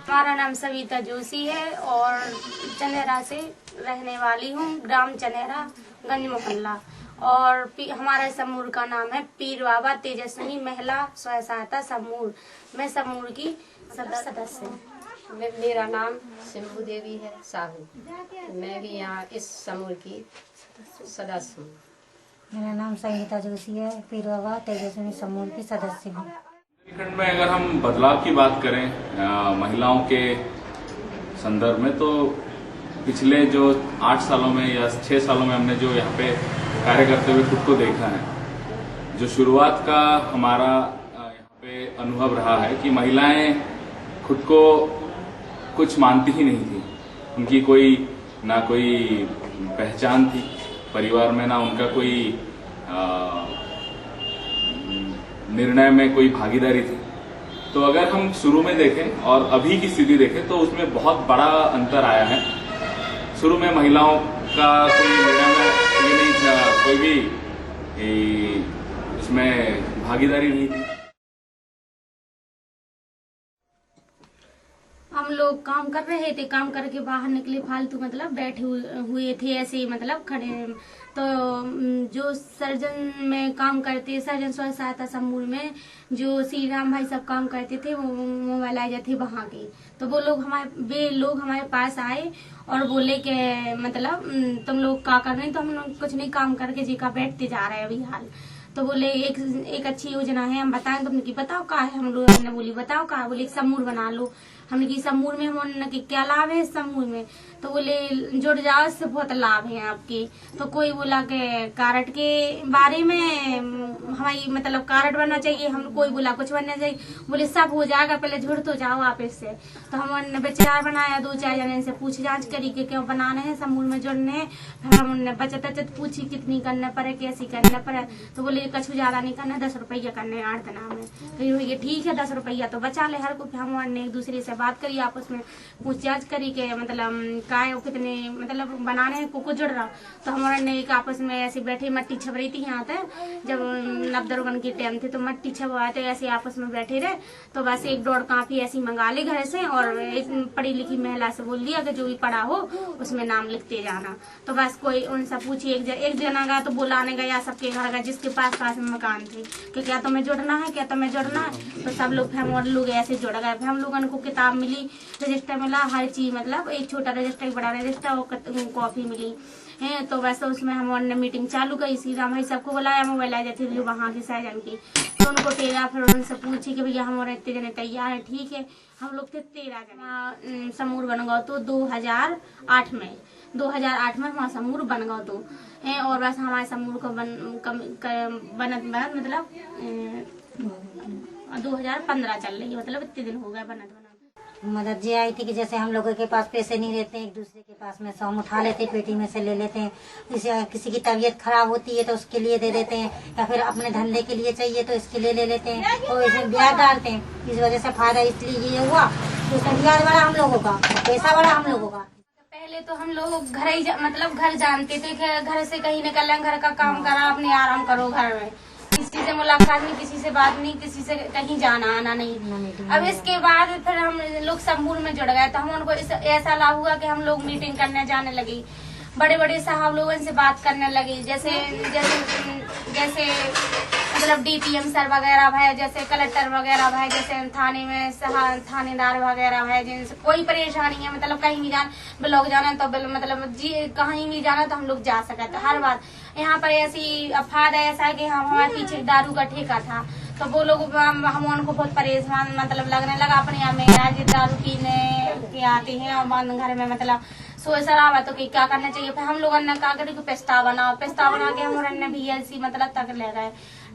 हमारा नाम सविता जोशी है और चनेरा से रहने वाली हूँ, ग्राम चनेरा, गंज मोहल्ला। और हमारे समूह का नाम है पीर बाबा तेजस्विनी महिला स्वयं सहायता समूह। मैं समूह की सदस्य हूँ। मेरा नाम सिंधु देवी है साहू। मैं भी यहाँ इस समूह की सदस्य हूँ। मेरा नाम सविता जोशी है, पीर बाबा तेजस्विनी समूह की सदस्य हूँ। खंड में अगर हम बदलाव की बात करें महिलाओं के संदर्भ में, तो पिछले जो 8 सालों में या 6 सालों में हमने जो यहाँ पे कार्य करते हुए खुद को देखा है, जो शुरुआत का हमारा यहाँ पे अनुभव रहा है कि महिलाएं खुद को कुछ मानती ही नहीं थी। उनकी ना कोई पहचान थी परिवार में, ना उनका कोई निर्णय में कोई भागीदारी थी। तो अगर हम शुरू में देखें और अभी की स्थिति देखें तो उसमें बहुत बड़ा अंतर आया है। शुरू में महिलाओं का कोई निर्णय में ये नहीं था, कोई भी इसमें भागीदारी नहीं थी। हम लोग काम कर रहे थे, काम करके बाहर निकले, फालतू मतलब बैठे हुए थे ऐसे ही मतलब खड़े। तो जो सर्जन में काम करते, सर्जन स्वयं सहायता समूह में जो श्री राम भाई सब काम करते थे, वो मोबाइलाइजर थे वहाँ के। तो वो लोग हमारे पास आए और बोले कि मतलब तुम लोग क्या कर रहे हैं। तो हम लोग कुछ नहीं, काम करके जी का बैठते जा रहे हैं अभी हाल। तो बोले एक अच्छी योजना है, हम बताएं। तुमने की बताओ का है। हम लोग ने बोली बताओ का। बोले एक समूह बना लो। हमने की समूह में हमने की क्या लाभ है इस समूह में। तो बोले जुड़ जाओ, इससे बहुत लाभ है आपके। तो कोई बोला कि कार्ड के बारे में हमारी मतलब कार्ड बनना चाहिए, हम कोई बोला कुछ बनना चाहिए। बोले सब हो जाएगा, पहले जुड़ तो जाओ आप इससे। तो हमने विचार बनाया, 2-4 जने से पूछ जांच करी कि क्यों बनाने हैं समूह में जुड़ने हैं। फिर हमने बचत पूछी कितनी करना पड़े, कैसी करना पड़े। तो बोले कुछ ज्यादा नहीं करना, 10 रुपया करने 8 दिना में। तो ये ठीक है, 10 रुपया तो बचा ले हर को। हमने एक दूसरे से बात करी, आपस में पूछ जांच करी के मतलब काय कितने मतलब बनाने हैं को जुड़ रहा। तो हमारे एक आपस में ऐसे बैठे, मट्टी छप रही थी यहाँ तक, जब नवदरुगन के टाइम थे तो मट्टी छपवाए थे, ऐसे आपस में बैठे रहे। तो बस 1-1.5 कापी ऐसी मंगा ले घर से और एक पढ़ी लिखी महिला से बोल दिया कि जो भी पढ़ा हो उसमें नाम लिखते जाना। तो बस कोई उनसे पूछी, एक जना का तो बुलाने गया सबके घर का जिसके पास में मकान थे कि क्या तुम्हें जुड़ना है, क्या तुम्हें जुड़ना है। तो सब लोग हम लोग ऐसे जुड़ गए। हम लोगों को किताब मिली, रजिस्टर मिला, हर चीज मतलब एक छोटा रजिस्टर, एक बड़ा रजिस्टर और कॉपी मिली है। तो वैसे उसमें हमने मीटिंग चालू करी। श्री राम भाई सबको बुलाया, मोबाइल आ जाती थी वहाँ की सहजन की। तो उनको टेगा, फिर उनसे पूछी कि भैया हमारे इतने जने तैयार है। ठीक है, हम लोग थे 13 जने। समूह बन गया तो 2008 में हमारा समूह बन गया तो है। और बस हमारे समूह को बनत मतलब 2015 चल रही है, मतलब इतने दिन हो गए बनत। मदद ये आई थी कि जैसे हम लोगों के पास पैसे नहीं रहते हैं, एक दूसरे के पास में सौ उठा लेते, पेटी में से ले लेते हैं। जैसे किसी की तबीयत खराब होती है तो उसके लिए दे देते हैं, या फिर अपने धंधे के लिए चाहिए तो इसके लिए ले लेते हैं और इसमें ब्याज डालते हैं। इस वजह से फायदा इसलिए ये हुआ तो उसमें ब्याज बढ़ा हम लोगों का, पैसा बढ़ा हम लोगों का। पहले तो हम लोग घर जानते थे कि घर से कहीं निकल, घर का काम करा, अपने आराम करो घर में, किसी से मुलाकात नहीं, किसी से बात नहीं, किसी से कहीं जाना आना नहीं। अब इसके बाद फिर हम लोग समूह में जुड़ गए। तो हम उनको ऐसा लाभ हुआ कि हम लोग मीटिंग करने जाने लगे, बड़े साहब लोगों से बात करने लगे। जैसे मतलब डीपीएम सर वगैरह भाई, जैसे कलेक्टर वगैरह भाई, जैसे थाने में थानेदार वगैरह भाई, जिनसे कोई परेशानी है मतलब कहीं भी जाना, ब्लॉक जाना तो मतलब कहीं भी जाना तो हम लोग जा सकते हर बार। यहाँ पर ऐसी फायदा ऐसा है कि हमारे पीछे दारू का ठेका था, तो वो लोग हम उनको बहुत परेशान मतलब लगने लगा। अपने यहाँ में राज्य दारू पीने के आते हैं और बंद घर में मतलब सोए शराब है। तो क्या करना चाहिए, फिर हम लोगों ने कहा कि पिस्ता बना के हम VLC मतलब तक ले गए।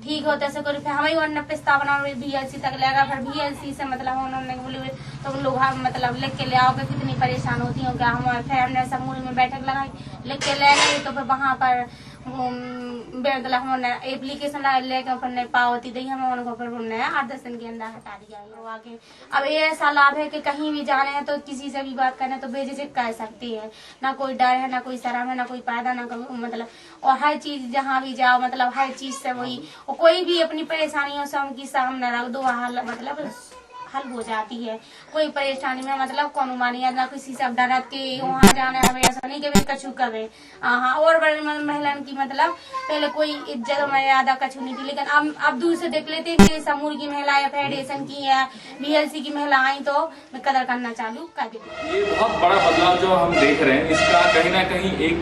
ठीक होते से फिर हमें पिस्ता बना VLC तक ले गए। फिर VLC से मतलब उन्होंने बोले तो उन लोग मतलब लिख के ले आओ कि कितनी परेशान होती हो क्या। हम फिर हमने समूह में बैठक लगाई, लिख के ले गई। तो फिर वहाँ पर मतलब हमने एप्लीकेशन लेकर फिर पावती दी, हम उनको फिर हमने 8-10 दिन के अंदर हटा दिया आगे। अब ये ऐसा लाभ है कि कहीं भी जाने हैं तो किसी से भी बात करना तो बेझिझक कह सकती है, ना कोई डर है, ना कोई शर्म है, ना कोई पैदा, ना कोई मतलब। और हर चीज जहाँ भी जाओ मतलब हर चीज से वही, और कोई भी अपनी परेशानियों से उनकी सामने रख दो, मतलब हल हो जाती है। कोई परेशानी में मतलब कौन मानिया ना किसी से डरत के वहाँ जाना है ऐसा नहीं कि कछु करे। हाँ, और बड़े महिलाओं की मतलब पहले कोई इज्जत मर्यादा कछु नहीं थी, लेकिन अब दूर से देख लेते कि समूह की महिलाएं फेडरेशन की है, BLC की महिलाएं तो कदर करना चालू कर देती। ये बहुत बड़ा बदलाव जो हम देख रहे हैं, इसका कहीं ना कहीं एक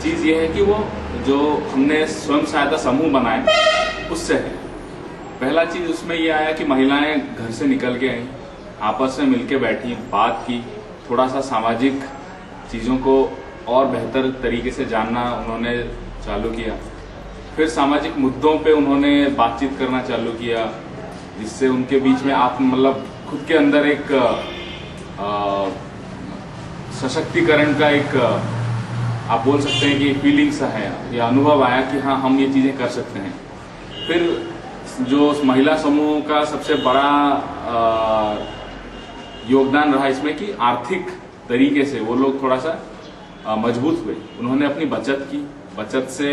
चीज ये है कि वो जो हमने स्वयं सहायता समूह बनाए उससे है। पहला चीज उसमें ये आया कि महिलाएं घर से निकल के आई, आपस में मिलके बैठी, बात की, थोड़ा सा सामाजिक चीजों को और बेहतर तरीके से जानना उन्होंने चालू किया। फिर सामाजिक मुद्दों पे उन्होंने बातचीत करना चालू किया, जिससे उनके बीच में मतलब खुद के अंदर एक सशक्तिकरण का एक आप बोल सकते हैं कि फीलिंग सा है या अनुभव आया कि हाँ हम ये चीजें कर सकते हैं। फिर जो महिला समूह का सबसे बड़ा योगदान रहा इसमें कि आर्थिक तरीके से वो लोग थोड़ा सा मजबूत हुए। उन्होंने अपनी बचत की, बचत से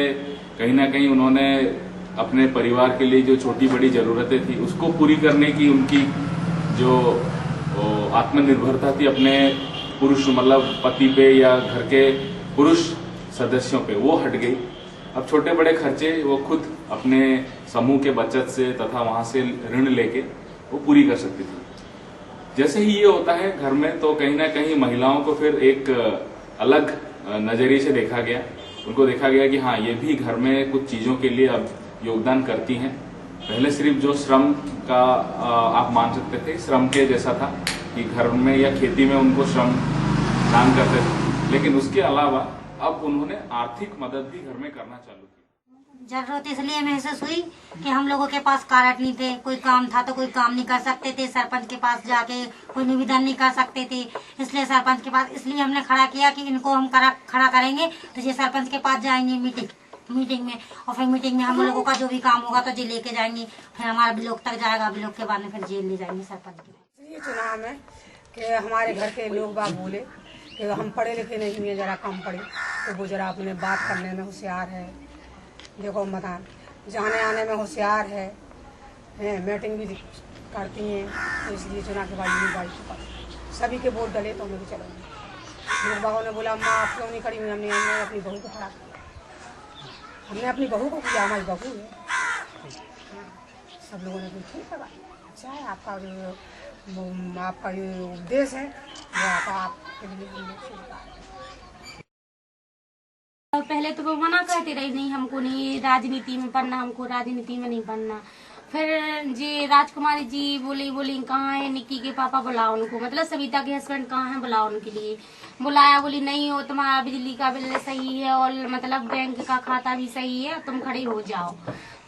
कहीं ना कहीं उन्होंने अपने परिवार के लिए जो छोटी बड़ी जरूरतें थी उसको पूरी करने की उनकी जो आत्मनिर्भरता थी अपने पुरुष मतलब पति पे या घर के पुरुष सदस्यों पे, वो हट गई। अब छोटे बड़े खर्चे वो खुद अपने समूह के बचत से तथा वहां से ऋण लेके वो पूरी कर सकती थी। जैसे ही ये होता है घर में, तो कहीं ना कहीं महिलाओं को फिर एक अलग नजरिए से देखा गया। उनको देखा गया कि हाँ ये भी घर में कुछ चीजों के लिए अब योगदान करती हैं। पहले सिर्फ जो श्रम का आप मान सकते थे, श्रम के जैसा था कि घर में या खेती में उनको श्रम दान करते थे, लेकिन उसके अलावा अब उन्होंने आर्थिक मदद भी घर में करना चालू की। जरूरत इसलिए महसूस हुई कि हम लोगों के पास कारड नहीं थे, कोई काम था तो कोई काम नहीं कर सकते थे, सरपंच के पास जाके कोई निवेदन नहीं कर सकते थे। इसलिए सरपंच के पास इसलिए हमने खड़ा किया कि इनको हम खड़ा करेंगे तो ये सरपंच के पास जाएंगे मीटिंग में, और फिर मीटिंग में हम लोगों का जो भी काम होगा तो जेल लेके जाएंगे, फिर हमारा ब्लॉक तक जाएगा, ब्लॉक के बाद में फिर जेल ले जाएंगे सरपंच के। ये चुनाव में कि हमारे घर के लोग बाग बोले कि हम पढ़े लिखे नहीं हैं, जरा कम पढ़े, तो वो जरा अपने बात करने में होशियार है, देखो मदान जाने आने में होशियार है, मीटिंग भी करती हैं, तो इसलिए चुनाव के बाद ये बात सभी के वोट डले तो हमें भी चलेंगे। लोग बागों ने बोला अम्मा आप क्यों नहीं खड़ी हुई, हमने अपनी बहू को खड़ा किया, हमने अपनी बहू को किया, हमारी बहू है। सब लोगों ने भी ठीक है, अच्छा है आपका जो उद्देश्य है वो आपके लिए हम लोग स्वीकार है। पहले तो वो मना करते रही, नहीं हमको नहीं राजनीति में पढ़ना, हमको राजनीति में नहीं पढ़ना। फिर जी राजकुमारी जी बोली कहाँ है निक्की के पापा, बुलाओ उनको, मतलब सविता के हस्बैंड कहाँ है, बुलाओ उनके लिए। बुलाया, बोली नहीं हो तुम्हारा बिजली का बिल सही है और मतलब बैंक का खाता भी सही है, तुम खड़े हो जाओ।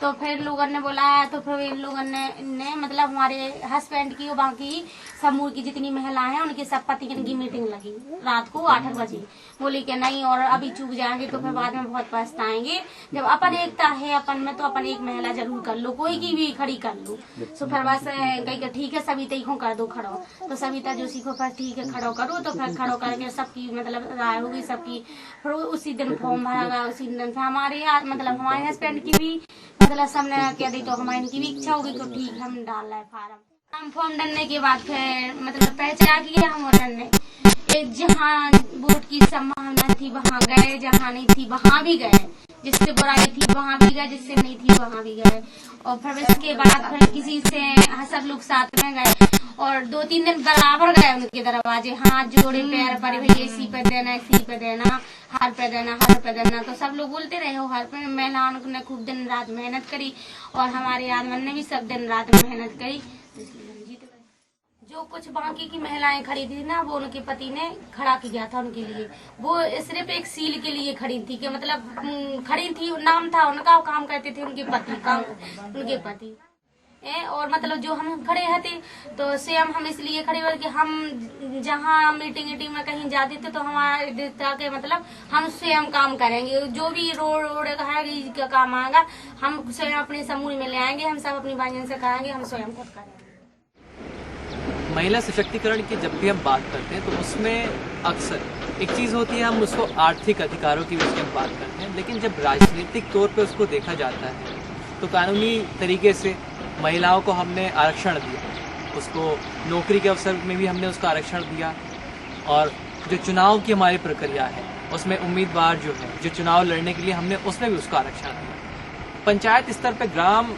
तो फिर लोगों ने बुलाया, तो फिर इन लोगों ने मतलब हमारे हस्बैंड की और बाकी समूह की जितनी महिलाएं हैं उनके सब पति की मीटिंग लगी रात को 8 बजे। बोली कि नहीं और अभी चूक जाएंगे तो फिर बाद में बहुत पछताएंगे, जब अपन एकता है अपन में तो अपन एक महिला जरूर कर लो, कोई की भी खड़ी कर लो। तो फिर बस कही ठीक है सविता को कर दो खड़ो, तो सविता जोशी को फिर ठीक है खड़ो करो, तो फिर खड़ो करके सबकी मतलब राय होगी सबकी। फिर उसी दिन फॉर्म भरा गया, उसी दिन फिर हमारे मतलब हमारे हस्बैंड की भी मतलब सबने कह दी, तो हमारी की भी इच्छा होगी तो ठीक हम डाल रहे फार्म। हम फॉर्म डालने के बाद फिर मतलब पहचान किया हम डालने, जहाँ वोट की संभावना थी वहाँ गए, जहाँ नहीं थी वहाँ भी गए, जिससे बुराई थी वहाँ भी गए, जिससे नहीं थी वहाँ भी गए। और फिर इसके बाद फिर किसी से सब लोग साथ में गए और 2-3 दिन बराबर गए उनके दरवाजे, हाथ जोड़े पैर पर भैया इसी पे देना, इसी पे देना, हर पे देना, हर पे देना। तो सब लोग बोलते रहे हो हर पे। महिलाओं ने खूब दिन रात मेहनत करी और हमारे आदमन ने भी सब दिन रात मेहनत करी, जो कुछ बाकी की महिलाएं खरीदी ना वो उनके पति ने खड़ा किया था उनके लिए। वो सिर्फ एक सील के लिए खड़ी थी कि मतलब खड़ी थी, नाम था उनका, काम करते थे उनके पति और मतलब जो हम खड़े रहते तो स्वयं हम इसलिए खड़े हुए कि हम जहाँ मीटिंग में कहीं जाते थे तो हमारे तरह के मतलब हम स्वयं काम करेंगे, जो भी रोड का काम आएगा हम स्वयं अपने समूह में ले आएंगे, हम सब अपनी भाइयों से कराएंगे, हम स्वयं खुद करेंगे। महिला सशक्तिकरण की जब भी हम बात करते हैं तो उसमें अक्सर एक चीज़ होती है, हम उसको आर्थिक अधिकारों की वजह से हम बात करते हैं, लेकिन जब राजनीतिक तौर पे उसको देखा जाता है तो कानूनी तरीके से महिलाओं को हमने आरक्षण दिया, उसको नौकरी के अवसर में भी हमने उसको आरक्षण दिया, और जो चुनाव की हमारी प्रक्रिया है उसमें उम्मीदवार जो है जो चुनाव लड़ने के लिए हमने उसमें भी उसको आरक्षण दिया। पंचायत स्तर पर, ग्राम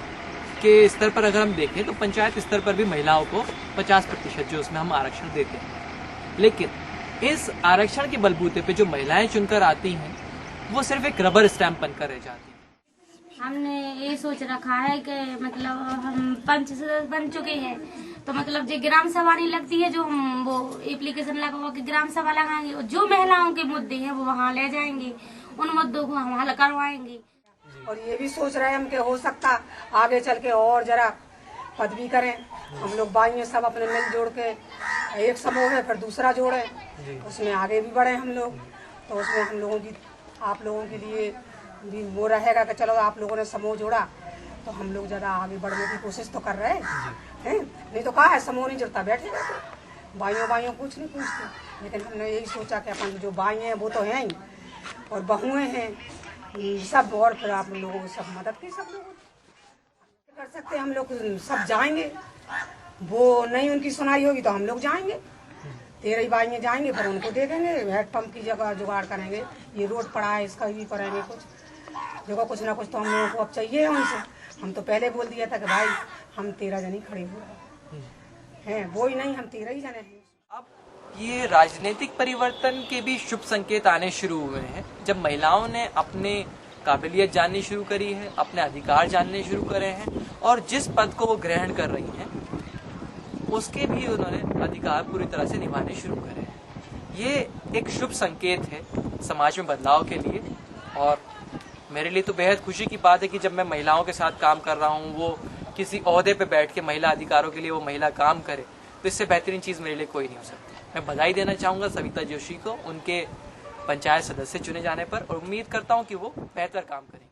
के स्तर पर अगर हम देखें तो पंचायत स्तर पर भी महिलाओं को 50% जो उसमें हम आरक्षण देते हैं। लेकिन इस आरक्षण के बलबूते पे जो महिलाएं चुनकर आती हैं वो सिर्फ एक रबर स्टैंप बनकर रह जाती है। हमने ये सोच रखा है कि मतलब हम पंच सदस्य बन चुके हैं, तो मतलब जो ग्राम सभा नहीं लगती है, जो हम वो एप्लीकेशन लगा के ग्राम सभा लगाएंगे, जो महिलाओं के मुद्दे हैं वो वहाँ ले जाएंगे, उन मुद्दों को हम हल करवाएंगे। और ये भी सोच रहे हैं हम कि हो सकता आगे चल के और जरा पदवी करें हम लोग, भाइयों सब अपने मिल जोड़ के एक समूह है फिर दूसरा जोड़े, उसमें आगे भी बढ़े हम लोग। तो उसमें हम लोगों की, आप लोगों के लिए भी वो रहेगा कि चलो आप लोगों ने समूह जोड़ा तो हम लोग ज़्यादा आगे बढ़ने की कोशिश तो कर रहे हैं। नहीं तो कहा है समूह नहीं जुड़ता, बैठे रहते भाइयों कुछ नहीं पूछते। लेकिन हमने यही सोचा कि अपन जो भाई हैं वो तो हैं ही, और बहुएं हैं सब, और फिर आप लोगों को सब मदद की, सब लोग कर सकते हैं। हम लोग सब जाएंगे, वो नहीं उनकी सुनाई होगी तो हम लोग जाएंगे, 13 भाई जाएंगे, फिर उनको देखेंगे, हेडपम्प की जगह जुगाड़ करेंगे, ये रोड पड़ा है इसका भी करेंगे, कुछ देखो कुछ ना कुछ तो हम लोगों को अब चाहिए उनसे। हम तो पहले बोल दिया था कि भाई हम 13 जने खड़े हुए हैं, वो ही नहीं हम 13 ही जने हैं। अब ये राजनीतिक परिवर्तन के भी शुभ संकेत आने शुरू हुए हैं, जब महिलाओं ने अपने काबिलियत जाननी शुरू करी है, अपने अधिकार जानने शुरू करे हैं, और जिस पद को वो ग्रहण कर रही हैं उसके भी उन्होंने अधिकार पूरी तरह से निभाने शुरू करे हैं। ये एक शुभ संकेत है समाज में बदलाव के लिए, और मेरे लिए तो बेहद खुशी की बात है कि जब मैं महिलाओं के साथ काम कर रहा हूँ, वो किसी ओहदे पे बैठ के महिला अधिकारों के लिए वो महिला काम करे, तो इससे बेहतरीन चीज़ मेरे लिए कोई नहीं हो सकती। मैं बधाई देना चाहूँगा सविता जोशी को उनके पंचायत सदस्य चुने जाने पर, और उम्मीद करता हूँ कि वो बेहतर काम करें।